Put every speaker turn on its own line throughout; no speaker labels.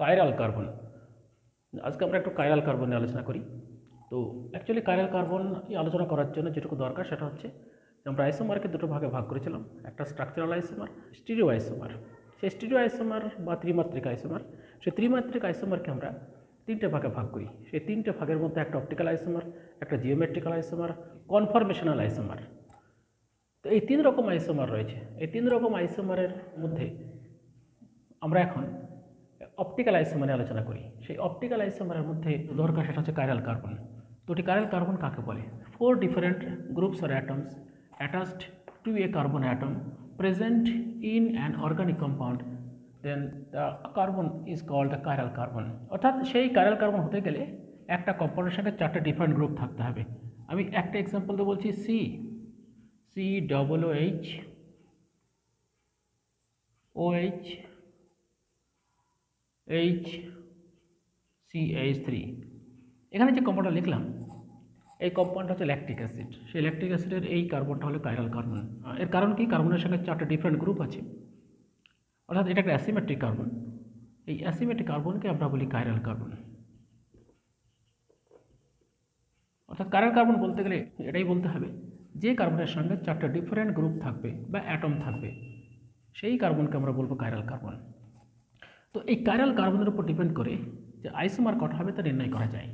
Chiral carbon. আজকে আমরা একটু কাইরাল কার্বন নিয়ে আলোচনা করি। তো অ্যাকচুয়ালি কাইরাল কার্বন আলোচনা করার জন্য যেটুকু দরকার সেটা হচ্ছে আমরা আইসোমারকে দুটো ভাগে ভাগ করেছিলাম, একটা স্ট্রাকচারাল আইসোমার, স্টিরিও আইসোমার। সেই স্টিরিও আইসোমার বা ত্রিমাত্রিক আইসোমার, সেই ত্রিমাত্রিক আইসোমারকে আমরা তিনটে ভাগে ভাগ করি। সেই তিনটে ভাগের মধ্যে একটা অপটিক্যাল আইসোমার, একটা জিওমেট্রিক্যাল আইসোমার, কনফরমেশনাল আইসোমার। তো এই তিন রকম আইসোমার রয়েছে। এই তিন রকম আইসোমারের মধ্যে আমরা এখন অপটিক্যাল আইসোমারে আলোচনা করি। সেই অপটিক্যাল আইসোমারের মধ্যে দরকার সেটা হচ্ছে কাইরাল কার্বন। দুটি কাইরাল কার্বন কাকে বলে? 4 different groups or atoms attached to a carbon atom present in an organic compound, then the carbon is called the chiral carbon. অর্থাৎ সেই কাইরাল কার্বন হতে গেলে একটা কম্পাউন্ডের সঙ্গে চারটে ডিফারেন্ট গ্রুপ থাকতে হবে। আমি একটা এক্সাম্পল দিয়ে বলছি, COOH OH HCH3। এখানে যে কম্পাউন্ডটা লিখলাম এই কম্পাউন্ডটা হচ্ছে ল্যাকটিক অ্যাসিড। সেই ল্যাকটিক অ্যাসিডের এই কার্বনটা হলো কাইরাল কার্বন। এর কারণ কি? কার্বনের সঙ্গে চারটে ডিফারেন্ট গ্রুপ আছে, অর্থাৎ এটা একটা অ্যাসিমেট্রিক কার্বন। এই অ্যাসিমেট্রিক কার্বনকে আমরা বলি কাইরাল কার্বন। অর্থাৎ কাইরাল কার্বন বলতে গেলে এটাই বলতে হবে যে কার্বনের সঙ্গে চারটে ডিফারেন্ট গ্রুপ থাকবে বা অ্যাটম থাকবে, সেই কার্বনকে আমরা বলবো কাইরাল কার্বন। তো এই কাইরাল কার্বনের উপর ডিপেন্ড করে যে আইসোমার কটা হবে তা নির্ণয় করা যায়।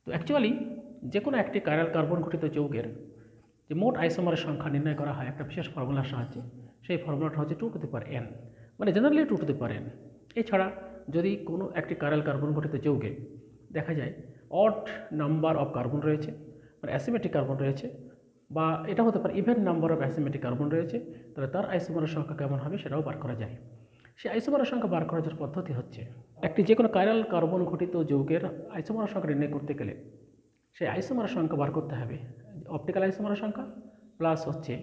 তো অ্যাকচুয়ালি যে কোনো একটি কাইরাল কার্বন গঠিত যৌগের যে মোট আইসোমারের সংখ্যা নির্ণয় করা হয় একটা বিশেষ ফর্মুলার সাহায্যে। সেই ফর্মুলাটা হচ্ছে 2 to the power n, মানে generally 2 to the power n। এছাড়া যদি কোনো একটি কাইরাল কার্বন গঠিত যৌগে দেখা যায় অড নাম্বার অফ কার্বন রয়েছে, মানে অ্যাসিমেট্রিক কার্বন রয়েছে, বা এটা হতে পারে even number of asymmetric carbon রয়েছে, তাহলে তার আইসোমারের সংখ্যা কেমন হবে সেটাও বার করা যায়। সেই আইসোমারের সংখ্যা বার করার যে পদ্ধতি হচ্ছে, একটি যে কোনো কাইরাল কার্বন ঘটিত যৌগের আইসোমারের সংখ্যা নির্ণয় করতে গেলে সেই আইসোমারের সংখ্যা বার করতে হবে অপটিক্যাল আইসোমারের সংখ্যা প্লাস হচ্ছে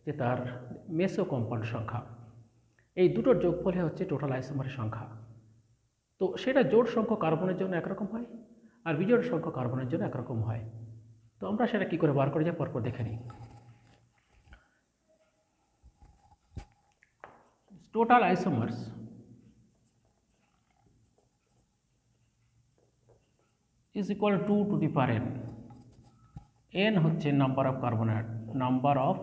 যে তার মেসো কম্পাউন্ড সংখ্যা। এই দুটোর যোগফলে হচ্ছে টোটাল আইসোমারের সংখ্যা। তো সেটা জোড় সংখ্যক কার্বনের জন্য একরকম হয় আর বিজোড় সংখ্যক কার্বনের জন্য একরকম হয়। তো আমরা সেটা কী করে বার করে যাই পরপর দেখে নিই। Total isomers is equal to 2 to the power n। n হচ্ছে number of carbon, number of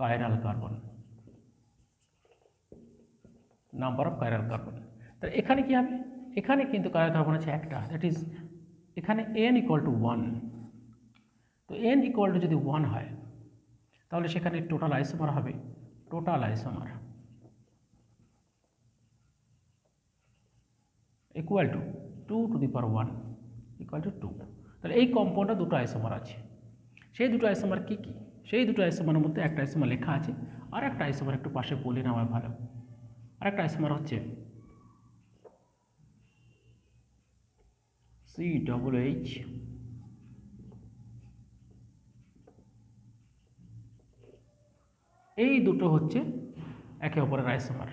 chiral carbon, number of chiral carbon. তাহলে এখানে কি হবে? এখানে কিন্তু কাইরাল কার্বন আছে একটা, দ্যাট ইজ এখানে n ইকুয়াল টু 1। তো n ইকুয়াল টু যদি 1 হয় তাহলে সেখানে টোটাল আইসোমার হবে, total isomer equal to 2 to the power 1 equal to 2। তাহলে এই কম্পাউন্ডে দুটো আইসোমার আছে। সেই দুটো আইসোমার কী কী? সেই দুটো আইসোমারের মধ্যে একটা আইসোমার লেখা আছে, আর একটা আইসোমার একটু পাশে বলে নেওয়া ভালো। আর একটা আইসোমার হচ্ছে COOH এই দুটো হচ্ছে একে অপরের আইসোমার।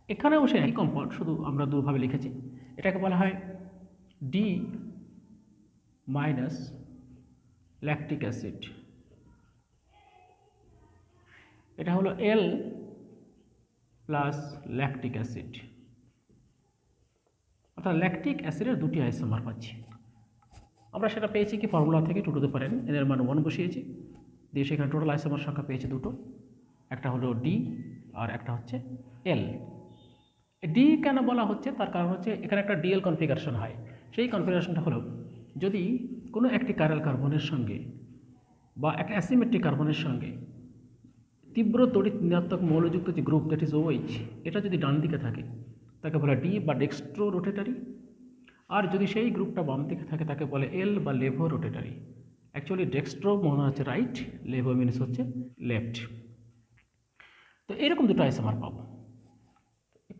এখানেও সে একই কম্পাউন্ড, শুধু আমরা দুভাবে লিখেছি। এটাকে বলা হয় D মাইনাস ল্যাকটিক অ্যাসিড, এটা হলো L প্লাস ল্যাকটিক অ্যাসিড। অর্থাৎ ল্যাকটিক অ্যাসিডের দুটি আইসোমার পাচ্ছি। আমরা সেটা পেয়েছি কি ফর্মুলা থেকে 2 to the power n, এর মান 1 বসিয়েছি, দিয়ে সেখানে টোটাল আইসোমার সংখ্যা পেয়েছি দুটো, একটা হলো D আর একটা হচ্ছে L। ডি কেন বলা হচ্ছে তার কারণ হচ্ছে এখানে একটা ডিএল কনফিগারেশন হয়। সেই কনফিগারেশনটা হলো যদি কোনো একটি কাইরাল কার্বনের সঙ্গে বা একটা অ্যাসিমেট্রিক কার্বনের সঙ্গে তীব্র তড়িৎ ঋণাত্মক মৌলযুক্ত যে গ্রুপ, দ্যাট ইজ OH, এটা যদি ডান দিকে থাকে তাকে বলে ডি বা ডেক্সট্রো রোটেটারি, আর যদি সেই গ্রুপটা বাম দিকে থাকে তাকে বলে এল বা লেভো রোটেটারি। অ্যাকচুয়ালি ডেক্সট্রো মনে হচ্ছে রাইট, লেভো মিনস হচ্ছে লেফট। তো এরকম দুটো আইসোমার পাবো।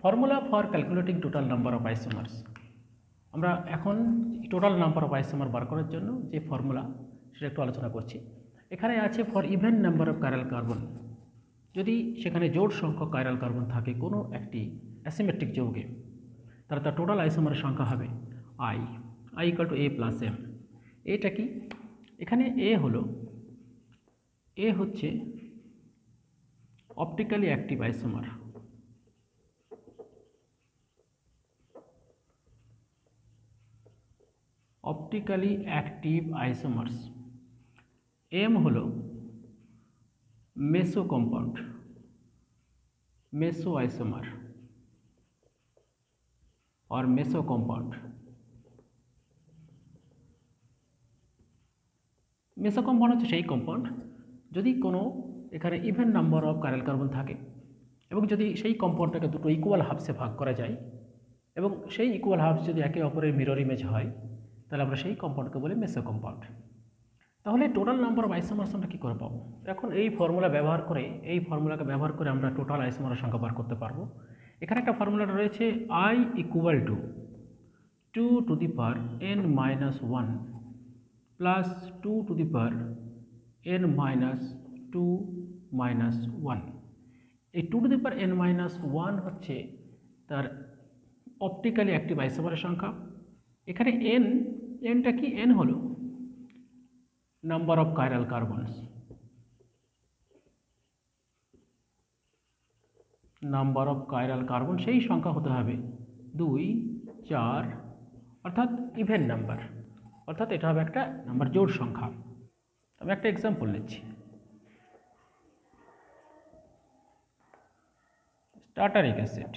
Formula for calculating total number of isomers, আমরা এখন টোটাল নাম্বার অফ আইসোমার বার করার জন্য যে ফর্মুলা সেটা একটু আলোচনা করছি। এখানে আছে for even number of chiral carbon, যদি সেখানে জোড় সংখ্যক কাইরাল কার্বন থাকে কোনো একটি অ্যাসিমেট্রিক যৌগে, তাহলে তার টোটাল আইসোমারের সংখ্যা হবে I equal to A plus M। এটা কি? এখানে এ হচ্ছে optically active isomer, optically active isomers. M হলো মেসো কম্পাউন্ড, মেসো আইসোমার और মেসো কম্পাউন্ড। মেসো কম্পাউন্ড হচ্ছে সেই কম্পাউন্ড যদি কোনো এখানে even number of chiral carbon থাকে এবং যদি সেই কম্পাউন্ডটাকে দুটো ইকুয়াল হাফসে ভাগ করা যায় এবং সেই ইকুয়াল হাফস যদি একে অপরের মিরর ইমেজ হয়, তাহলে আমরা সেই কম্পাউন্ডকে বলি মেসো কম্পাউন্ড। তাহলে টোটাল নাম্বার অফ আইসোমার্স আমরা কী করে পাবো? এখন এই ফর্মুলাকে ব্যবহার করে আমরা টোটাল আইসোমারের সংখ্যা বার করতে পারবো। এখানে একটা ফর্মুলা রয়েছে I equal to 2 to the power n minus 1 plus 2 to the power n minus 2 minus 1। এই 2 to the power n minus 1 হচ্ছে তার অপটিক্যালি অ্যাক্টিভ আইসোমারের সংখ্যা। এখানে nটা কি? n হলো number of chiral carbons, number of chiral carbon সেই সংখ্যা হতে হবে 2, 4, অর্থাৎ ইভেন নাম্বার, অর্থাৎ এটা হবে একটা নাম্বার জোড় সংখ্যা। আমি একটা এক্সাম্পল নিচ্ছি। Tartaric acid,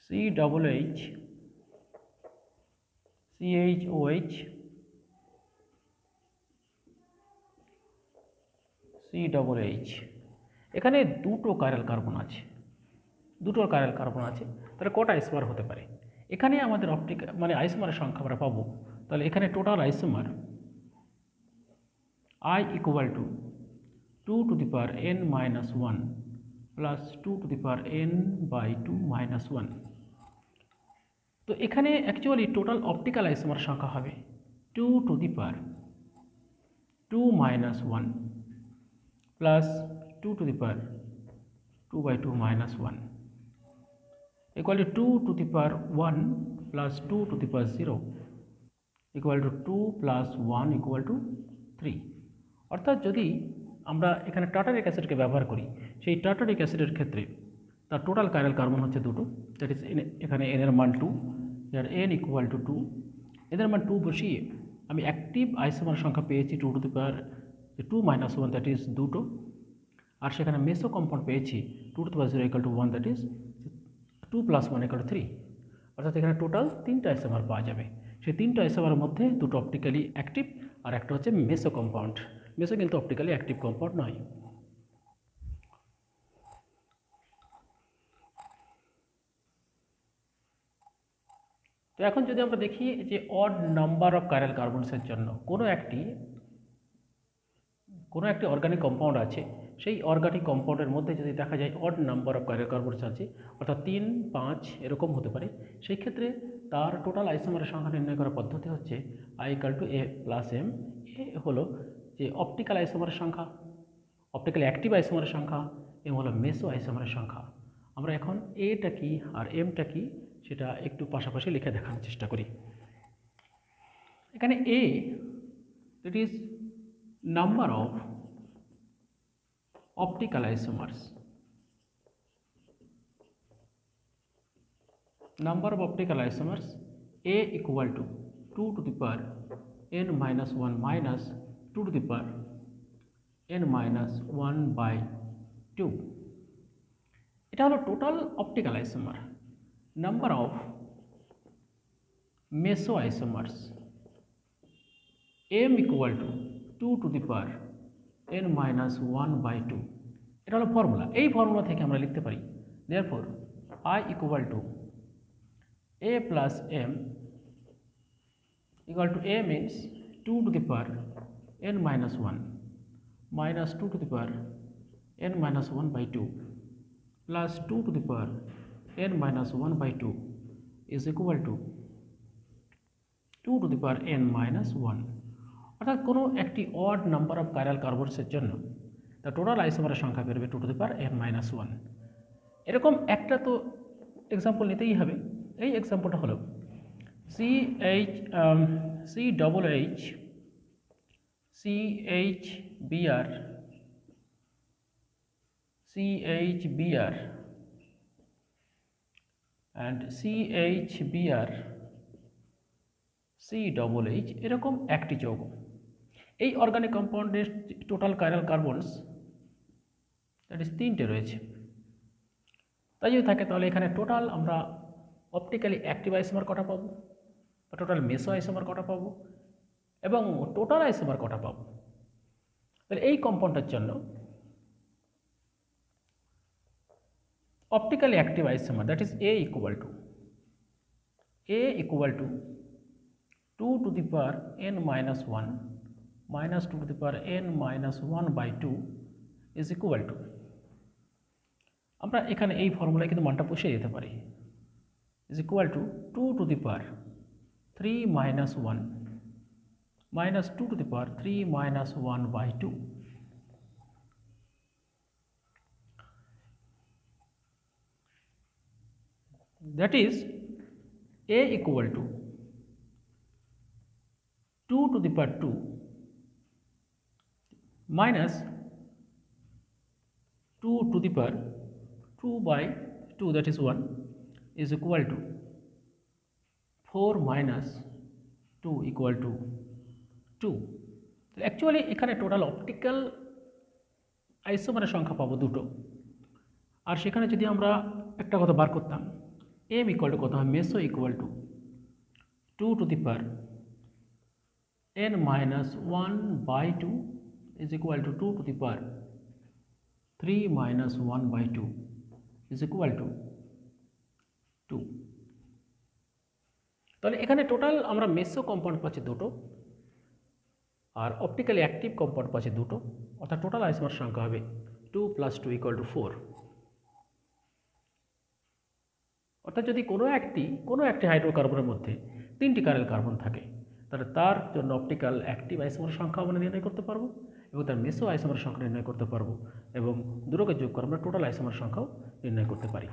CHH CHOH CHH, এখানে দুটো কাইরাল কার্বন আছে, তাহলে কটা আইসোমার হতে পারে? এখানে আমাদের আইসোমারের সংখ্যা আমরা পাবো। তাহলে এখানে total isomer I equal to 2 to the power n minus 1 plus 2 to the power n by 2 minus 1। তো এখানে অ্যাকচুয়ালি টোটাল অপটিক্যাল আইসোমার সংখ্যা হবে 2 to the power 2 minus 1 plus 2 to the power 2 by 2 minus 1 equal to 2 to the power 1 plus 2 to the power 0 equal to 2 plus 1 equal to 3। অর্থাৎ যদি আমরা এখানে tartaric অ্যাসিডকে ব্যবহার করি, সেই টার্টারিক অ্যাসিডের ক্ষেত্রে তার টোটাল কাইরাল কার্বন হচ্ছে দুটো, দ্যাট ইজ এখানে n এর মান 2, যার n ইকুয়াল টু 2, এদের মান 2 বসিয়ে আমি অ্যাক্টিভ আইসোমার সংখ্যা পেয়েছি 2 to the power 2 minus 1, that is দুটো। আর সেখানে মেসো কম্পাউন্ড পেয়েছি 2 to the power 0 equal two 1, that is 2 plus 1 equal to 3। অর্থাৎ এখানে টোটাল 3টা আইসোমার পাওয়া যাবে। সেই 3টা আইসোমারের মধ্যে দুটো অপটিক্যালি অ্যাক্টিভ আর একটা হচ্ছে মেসো কম্পাউন্ড। মেসো কিন্তু অপটিক্যালি অ্যাক্টিভ কম্পাউন্ড নয়। তো এখন যদি আমরা দেখি যে অড নাম্বার অফ কাইরাল কার্বনসের জন্য কোনো একটি অর্গানিক কম্পাউন্ড আছে, সেই অর্গানিক কম্পাউন্ডের মধ্যে যদি দেখা যায় odd number of chiral carbons আছে, অর্থাৎ 3, 5 এরকম হতে পারে, সেই ক্ষেত্রে তার টোটাল আইসোমারের সংখ্যা নির্ণয় করার পদ্ধতি হচ্ছে I equal to A plus M। এ হলো যে অপটিক্যাল আইসোমারের সংখ্যা, অপটিক্যালি অ্যাক্টিভ আইসোমারের সংখ্যা, M হলো মেসো আইসোমারের সংখ্যা। আমরা এখন এটা কি আর এমটা কি সেটা একটু পাশাপাশি লিখে দেখানোর চেষ্টা করি। এখানে A, that is number of optical isomers, number of optical isomers A equal to 2 to the power n minus 1 minus 2 to the power n minus 1 by 2। এটা হলো total optical isomer. Number of meso isomers m equal to 2 to the power n minus 1 by 2। এটা হলো formula. এই formula থেকে আমরা লিখতে পারি therefore I equal to A plus M equal to A means 2 to the power n minus 1 minus 2 to the power n minus 1 by 2 plus 2 to the power n minus 1 by 2 is equal to 2 to the power n minus 1। অর্থাৎ কোনো একটি odd number of chiral কার্বনসের জন্য তার total আইসোমারের সংখ্যা বেরোবে 2 to the power n minus 1। এরকম একটা তো এক্সাম্পল নিতেই হবে। এই এক্সাম্পলটা হলো CHBr and CH, Br, CH এরকম একটি যৌগ। এই অর্গানিক কম্পাউন্ডের total chiral carbons that is 3টে রয়েছে। তাই যদি থাকে তাহলে এখানে টোটাল আমরা অপটিক্যালি অ্যাক্টিভ আইসোমার কটা পাবো, বা টোটাল মেসো আইসোমার কটা পাবো, এবং টোটাল আইসোমার কটা পাবো। তাহলে এই কম্পাউন্ডের জন্য optically active isomer, that is A equal to 2 to the power n minus 1 minus 2 to the power n minus 1 by 2 is equal to, আমরা এখানে এই ফর্মুলায় কিন্তু মানটা বসিয়ে দিতে পারি, is equal to 2 to the power 3 minus 1 minus 2 to the power 3 minus 1 by 2. That is A equal to 2 to the power 2 minus 2 to the power 2 by 2, that is 1, is equal to 4 minus 2 equal to 2. Actually এখানে total optical আইসোমারের সংখ্যা পাবো দুটো, আর সেখানে যদি আমরা একটা কথা বার করতাম, m ইকুয়াল টু কত হয়, মেসো equal to 2 to the power n minus 1 by 2 is equal to 2 to the power 3 minus 1 by 2 is equal to 2. তাহলে এখানে টোটাল আমরা মেসো কম্পাউন্ড পাচ্ছি দুটো, আর অপটিক্যালি অ্যাক্টিভ কম্পাউন্ড পাচ্ছি দুটো, অর্থাৎ টোটাল আইসোমার সংখ্যা হবে 2 + 2 = 4। অর্থাৎ যদি কোনো একটি হাইড্রোকার্বনের মধ্যে 3টি কাইরাল কার্বন থাকে, তাহলে তার জন্য অপটিক্যাল অ্যাক্টিভ আইসোমার সংখ্যা আমরা নির্ণয় করতে পারবো, এবং তার মেসো আইসোমার সংখ্যা নির্ণয় করতে পারবো, এবং দুটোকে যোগ করে আমরা টোটাল আইসোমার সংখ্যাও নির্ণয় করতে পারি।